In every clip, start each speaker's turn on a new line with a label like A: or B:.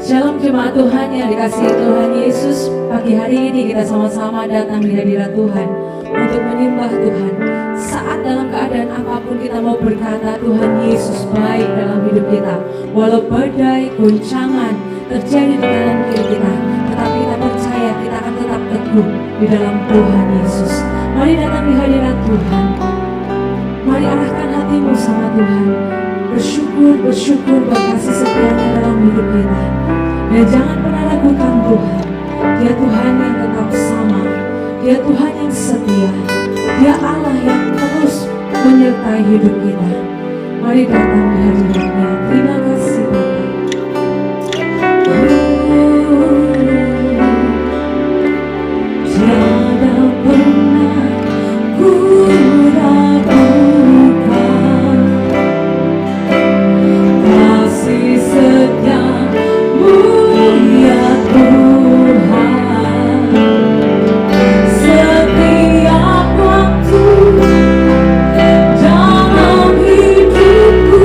A: Shalom jemaat Tuhan yang dikasihi Tuhan Yesus. Pagi hari ini kita sama-sama datang di hadirat Tuhan untuk menyembah Tuhan. Saat dalam keadaan apapun kita mau berkata Tuhan Yesus baik dalam hidup kita. Walau badai, goncangan terjadi di dalam diri kita, tetapi kita percaya kita akan tetap teguh di dalam Tuhan Yesus. Mari datang di hadirat Tuhan. Mari arahkan hatimu sama Tuhan. Bersyukur buat kasih setianya dalam hidup kita. Dan jangan pernah ragukan Tuhan. Dia Tuhan yang tetap sama. Dia Tuhan yang setia. Dia Allah yang terus menyertai hidup kita. Mari datang di hadirat-Nya. Terima kasih Bapa. Tiada pernah ku ragukan kasih setiamu ya Tuhan. Setiap waktu dalam hidupku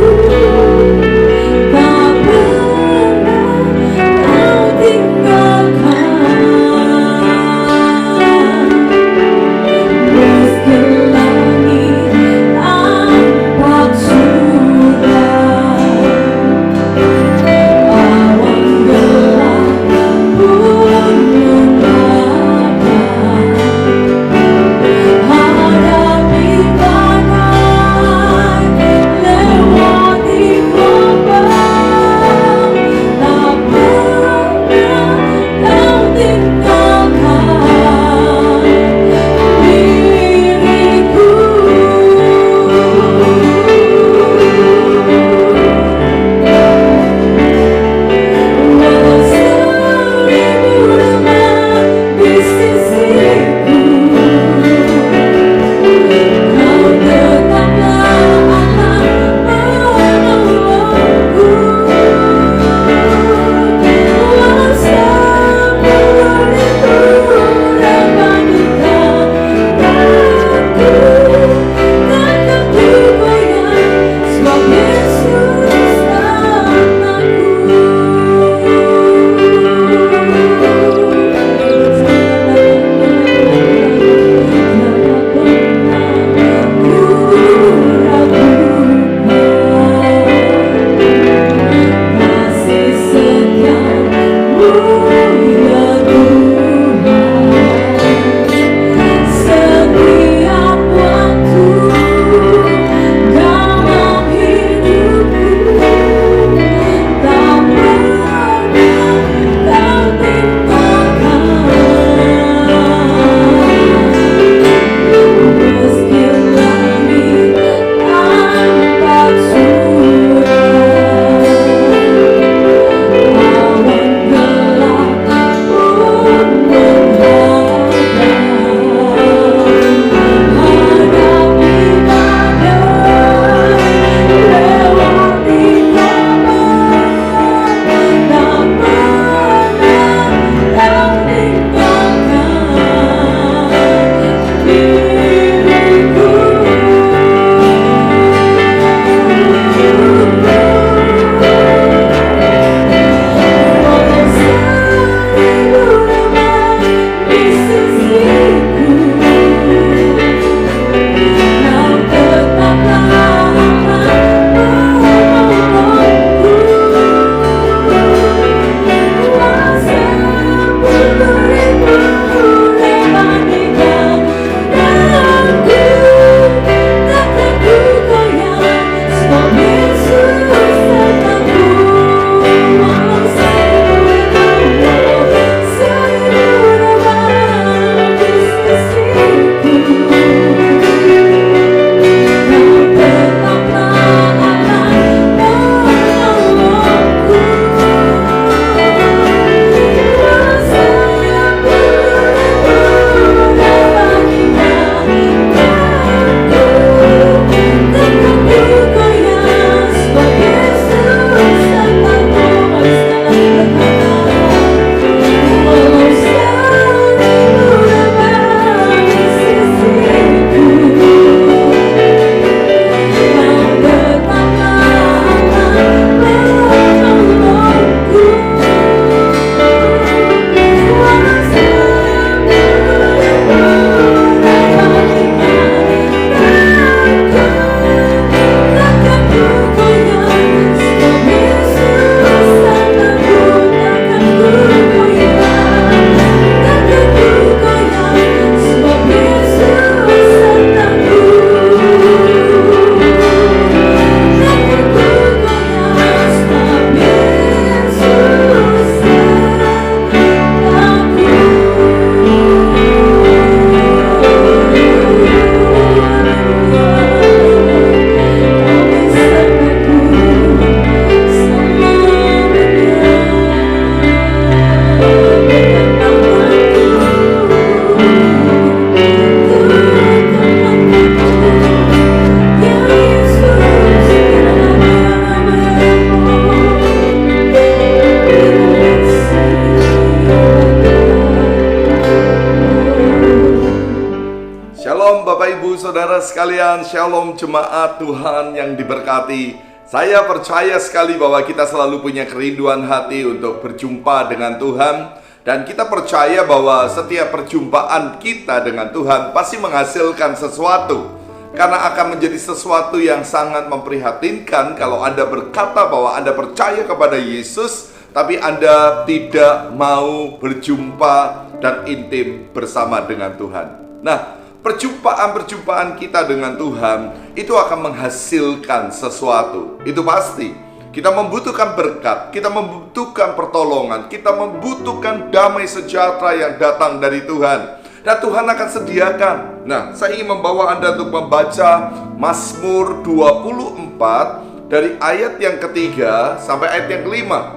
B: Saudara sekalian, Shalom jemaat Tuhan yang diberkati. Saya percaya sekali bahwa kita selalu punya kerinduan hati untuk berjumpa dengan Tuhan. Dan kita percaya bahwa setiap perjumpaan kita dengan Tuhan pasti menghasilkan sesuatu. Karena akan menjadi sesuatu yang sangat memprihatinkan kalau Anda berkata bahwa Anda percaya kepada Yesus, tapi Anda tidak mau berjumpa dan intim bersama dengan Tuhan. Nah, perjumpaan-perjumpaan kita dengan Tuhan itu akan menghasilkan sesuatu. Itu pasti. Kita membutuhkan berkat, kita membutuhkan pertolongan, kita membutuhkan damai sejahtera yang datang dari Tuhan. Dan Tuhan akan sediakan. Nah, saya ingin membawa Anda untuk membaca Mazmur 24 dari ayat yang ketiga sampai ayat yang kelima.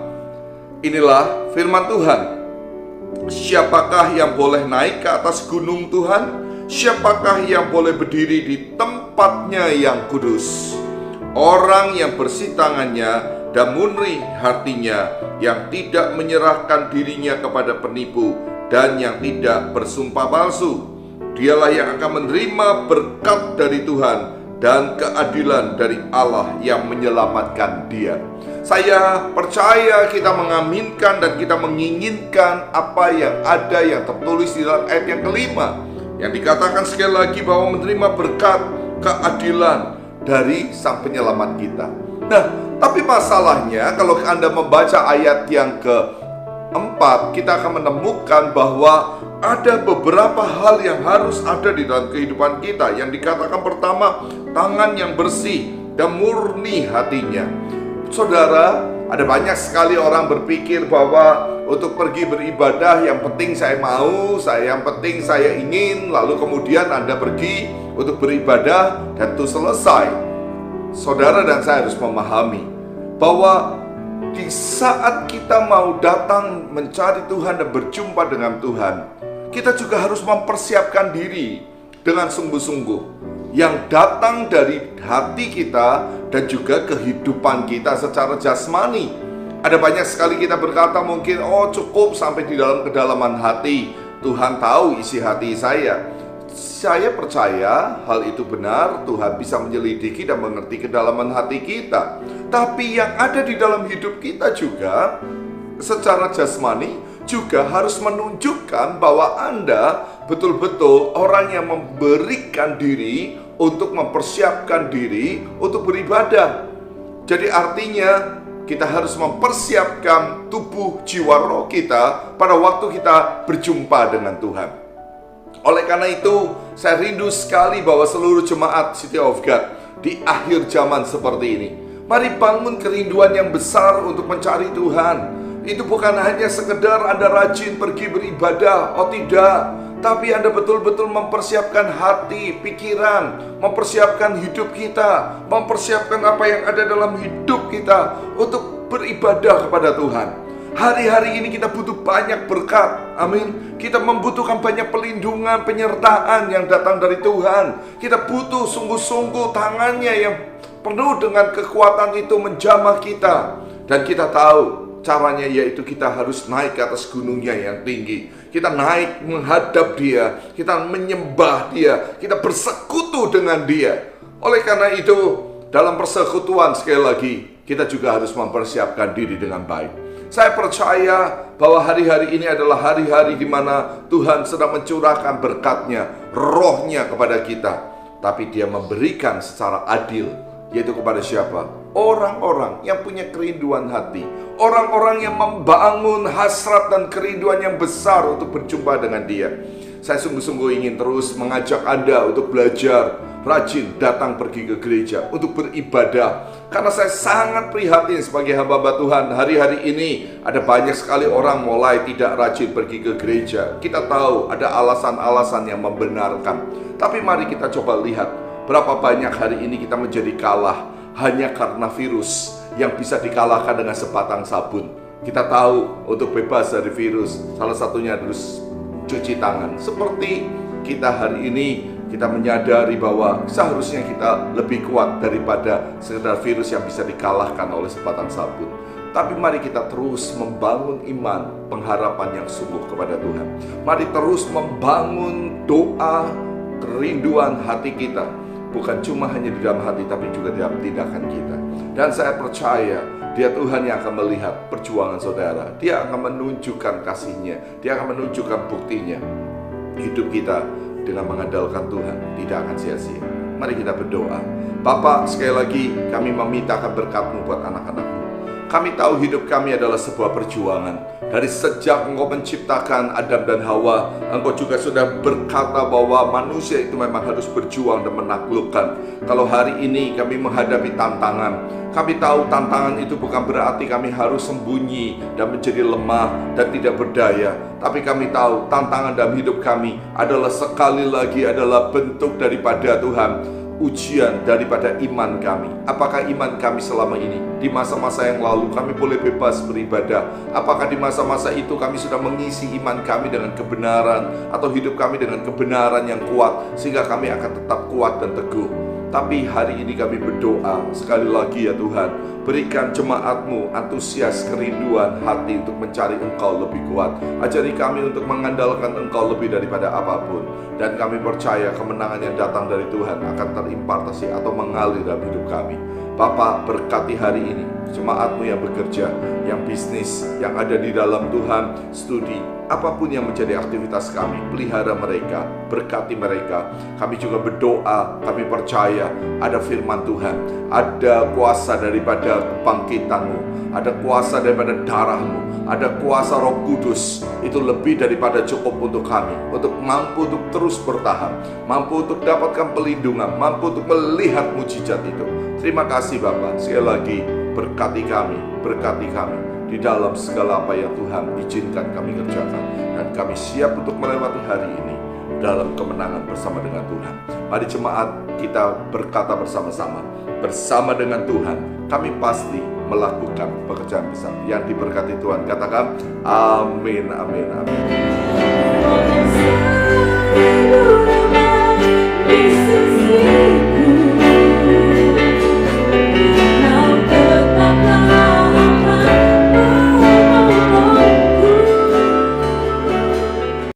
B: Inilah firman Tuhan. Siapakah yang boleh naik ke atas gunung Tuhan? Siapakah yang boleh berdiri di tempatnya yang kudus? Orang yang bersih tangannya dan murni hatinya, yang tidak menyerahkan dirinya kepada penipu dan yang tidak bersumpah palsu. Dialah yang akan menerima berkat dari Tuhan dan keadilan dari Allah yang menyelamatkan dia. Saya percaya kita mengaminkan dan kita menginginkan apa yang ada yang tertulis di dalam ayat yang kelima, yang dikatakan sekali lagi bahwa menerima berkat keadilan dari Sang Penyelamat kita. Nah, tapi masalahnya kalau Anda membaca ayat yang keempat, kita akan menemukan bahwa ada beberapa hal yang harus ada di dalam kehidupan kita. Yang dikatakan pertama, tangan yang bersih dan murni hatinya. Saudara, ada banyak sekali orang berpikir bahwa untuk pergi beribadah yang penting saya mau, yang penting saya ingin, lalu kemudian Anda pergi untuk beribadah dan itu selesai. Saudara dan saya harus memahami bahwa di saat kita mau datang mencari Tuhan dan berjumpa dengan Tuhan, kita juga harus mempersiapkan diri dengan sungguh-sungguh, yang datang dari hati kita dan juga kehidupan kita secara jasmani. Ada banyak sekali kita berkata mungkin, oh cukup sampai di dalam kedalaman hati, Tuhan tahu isi hati saya. Saya percaya hal itu benar, Tuhan bisa menyelidiki dan mengerti kedalaman hati kita. Tapi yang ada di dalam hidup kita juga secara jasmani juga harus menunjukkan bahwa Anda betul-betul orang yang memberikan diri untuk mempersiapkan diri untuk beribadah. Jadi artinya kita harus mempersiapkan tubuh, jiwa, roh kita pada waktu kita berjumpa dengan Tuhan. Oleh karena itu, saya rindu sekali bahwa seluruh jemaat City of God di akhir zaman seperti ini, mari bangun kerinduan yang besar untuk mencari Tuhan. Itu bukan hanya sekedar Anda rajin pergi beribadah, oh tidak, tapi Anda betul-betul mempersiapkan hati, pikiran, mempersiapkan hidup kita, mempersiapkan apa yang ada dalam hidup kita untuk beribadah kepada Tuhan. Hari-hari ini kita butuh banyak berkat, amin. Kita membutuhkan banyak pelindungan, penyertaan yang datang dari Tuhan. Kita butuh sungguh-sungguh tangannya yang penuh dengan kekuatan itu menjamah kita. Dan kita tahu caranya yaitu kita harus naik ke atas gunungnya yang tinggi. Kita naik menghadap dia, kita menyembah dia, kita bersekutu dengan dia. Oleh karena itu, dalam persekutuan sekali lagi, kita juga harus mempersiapkan diri dengan baik. Saya percaya bahwa hari-hari ini adalah hari-hari di mana Tuhan sedang mencurahkan berkat-Nya, roh-Nya kepada kita. Tapi Dia memberikan secara adil, yaitu kepada siapa? Orang-orang yang punya kerinduan hati, orang-orang yang membangun hasrat dan kerinduan yang besar untuk berjumpa dengan Dia. Saya sungguh-sungguh ingin terus mengajak Anda untuk belajar, rajin datang pergi ke gereja untuk beribadah. Karena saya sangat prihatin sebagai hamba Tuhan. Hari-hari ini ada banyak sekali orang mulai tidak rajin pergi ke gereja. Kita tahu ada alasan-alasan yang membenarkan. Tapi mari kita coba lihat berapa banyak hari ini kita menjadi kalah hanya karena virus yang bisa dikalahkan dengan sebatang sabun. Kita tahu untuk bebas dari virus, salah satunya harus cuci tangan. Seperti kita hari ini, kita menyadari bahwa seharusnya kita lebih kuat daripada sekedar virus yang bisa dikalahkan oleh sebatang sabun. Tapi mari kita terus membangun iman, pengharapan yang sungguh kepada Tuhan. Mari terus membangun doa, kerinduan hati kita bukan cuma hanya di dalam hati, tapi juga di dalam tindakan kita. Dan saya percaya Dia Tuhan yang akan melihat perjuangan saudara. Dia akan menunjukkan kasih-Nya, Dia akan menunjukkan buktinya. Hidup kita dengan mengandalkan Tuhan tidak akan sia-sia. Mari kita berdoa. Bapa, sekali lagi kami memintakan berkat-Mu buat anak-anak-Mu. Kami tahu hidup kami adalah sebuah perjuangan. Dari sejak Engkau menciptakan Adam dan Hawa, Engkau juga sudah berkata bahwa manusia itu memang harus berjuang dan menaklukkan. Kalau hari ini kami menghadapi tantangan, kami tahu tantangan itu bukan berarti kami harus sembunyi dan menjadi lemah dan tidak berdaya. Tapi kami tahu tantangan dalam hidup kami adalah sekali lagi adalah bentuk daripada Tuhan, ujian daripada iman kami. Apakah iman kami selama ini, di masa-masa yang lalu kami boleh bebas beribadah? Apakah di masa-masa itu kami sudah mengisi iman kami dengan kebenaran, atau hidup kami dengan kebenaran yang kuat, sehingga kami akan tetap kuat dan teguh? Tapi hari ini kami berdoa sekali lagi ya Tuhan, berikan jemaat-Mu antusias, kerinduan hati untuk mencari Engkau lebih kuat. Ajari kami untuk mengandalkan Engkau lebih daripada apapun. Dan kami percaya kemenangan yang datang dari Tuhan akan terimpartasi atau mengalir dalam hidup kami. Bapa, berkati hari ini jemaat-Mu yang bekerja, yang bisnis, yang ada di dalam Tuhan, studi, apapun yang menjadi aktivitas kami, pelihara mereka, berkati mereka. Kami juga berdoa, kami percaya ada firman Tuhan, ada kuasa daripada kebangkitan-Mu, ada kuasa daripada darah-Mu, ada kuasa Roh Kudus. Itu lebih daripada cukup untuk kami, untuk mampu untuk terus bertahan, mampu untuk dapatkan pelindungan, mampu untuk melihat mujizat itu. Terima kasih Bapa, sekali lagi berkati kami di dalam segala apa yang Tuhan izinkan kami kerjakan. Dan kami siap untuk melewati hari ini dalam kemenangan bersama dengan Tuhan. Mari jemaat kita berkata bersama-sama, bersama dengan Tuhan kami pasti melakukan pekerjaan besar. Yang diberkati Tuhan katakan amin, amin, amin.